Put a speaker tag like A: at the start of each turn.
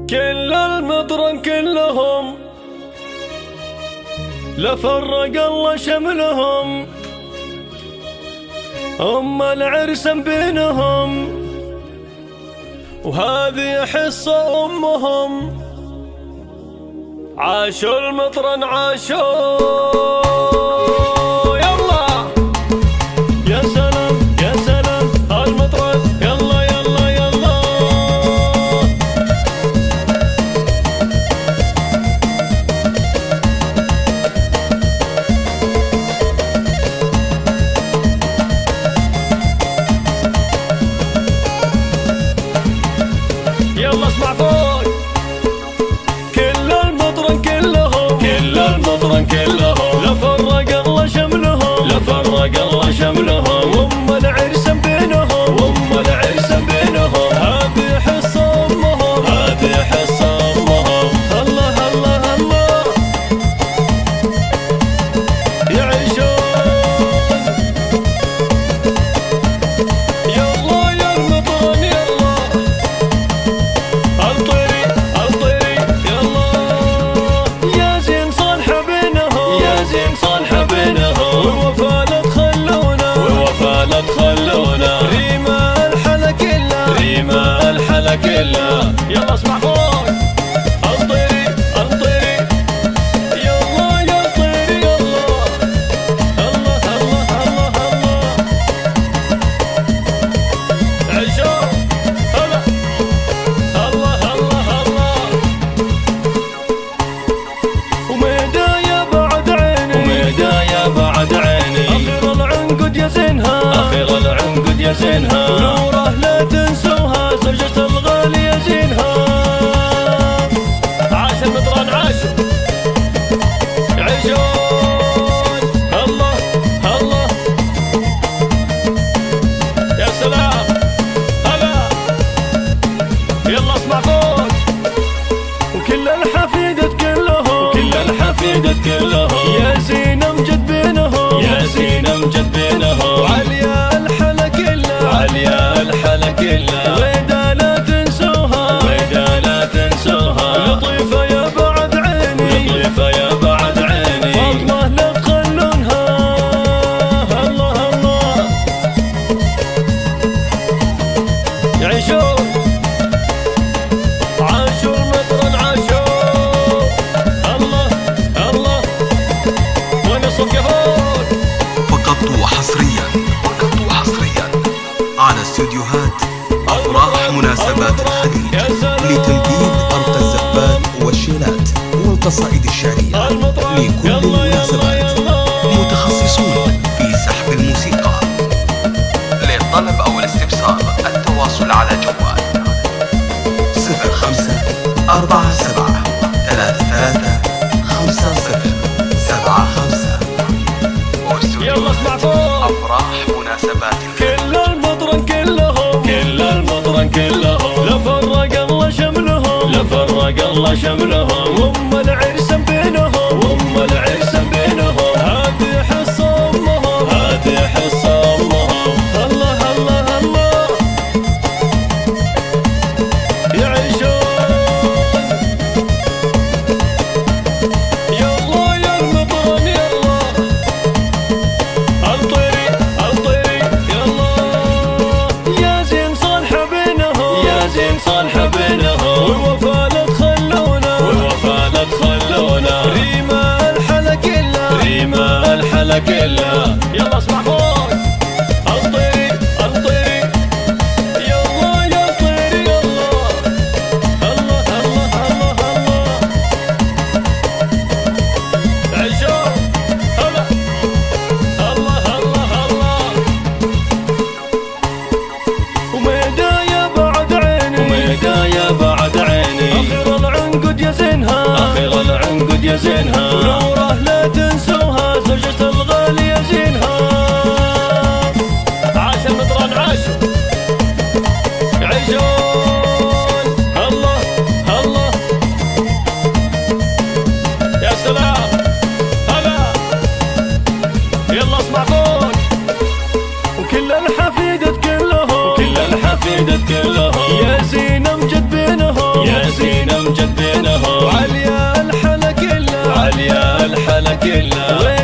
A: كل المطرن كلهم لفرق الله شملهم، العرس بينهم وهذه حصة أمهم. عاشوا المطرن عاشوا، يلا يا سلام يا سلام المطرن، يلا يلا يلا يلا اسمع فوق. كل المطرن كلهم لفرق الله شملهم، لفرق الله شملهم، العرس بينهم، العرس بينهم، هذه حصة أمهم، هذه حصة أمهم. الله الله الله يعيشون، يلا يا المطرن يلا الطيري الطيري يلا، يا زين صالحة بينهم، يا زين صالحة بينهم، والوفا لا تخلونا، والوفا لا تخلونا، ريما الحلا كلها، ريما الحلا كلها. يلا اسمع فوق. الطيري الطيري يلا يا الطيري يلا، الله الله الله الله عيشوا هلا، الله الله الله. وميدايا بعد عيني، وميدايا بعد عيني، أخير العنقد يا زينها، أخير العنقد يا زينها، ونوره لا تنسوها، زوجة الغالي يا زينها. عاش المطرن عاش يعيشون، الله الله يا سلام هلا. يلا اسمع فوق. وكل الحفيدة كلهم، وكل الحفيدة كلهم، يا زين امجد بينهم، يا زين امجد بينهم، وعليا الحلا كلها، عليا الحلا كلها، غيدا لا تنسوها، غيدا لا تنسوها، لطيفة يا بعد عيني، لطيفة يا بعد عيني، فاطمة لا تخلونها. الله الله يعيشون، عاشوا المطرن عاشوا، الله الله ونصف يفوق.
B: فقط وحصريا على استديوهات أفراح مناسبات الخليج لتنفيذ أرقى الزفات والشيلات والقصائد الشعرية لكل المناسبات، متخصصون في سحب الموسيقى. للطلب أو الاستفسار التواصل على جوال 0547335075.
A: يلا اسمع فوق.
B: أفراح مناسبات
A: كل المطرن كلهم، كل المطرن كلهم، لفرق الله شملهم، لفرق الله شملهم، العرس بينهم، العرس بينهم، هذه حصة أمهم، هذه حصة أمهم. الله الله الله يعيشون، يلا يا المطرن يلا الطيري الطيري يلا، يا زين صالحة بينهم، يا زين صالحة بينهم، والوفا لا تخلونا، والوفا لا تخلونا، ريما الحلا كلها، ريما الحلا كلها. يلا اسمع فوق. الطيري الطيري يلا يا الطيري يلا، الله الله الله الله عيشوا هلا، الله الله الله. وميدايا بعد عيني، وميدايا بعد عيني، أخير العنقد يا زينها، أخير العنقد يا زينها، ونوره لا تنسوها، زوجة الغالي يا زينها. عاش المطرن عاش يعيشون، الله الله يا سلام هلا. يلا اسمع فوق. وكل الحفيدة كلهم، كل الحفيدة كلهم، يا زين امجد بينهم، يا زين كلها.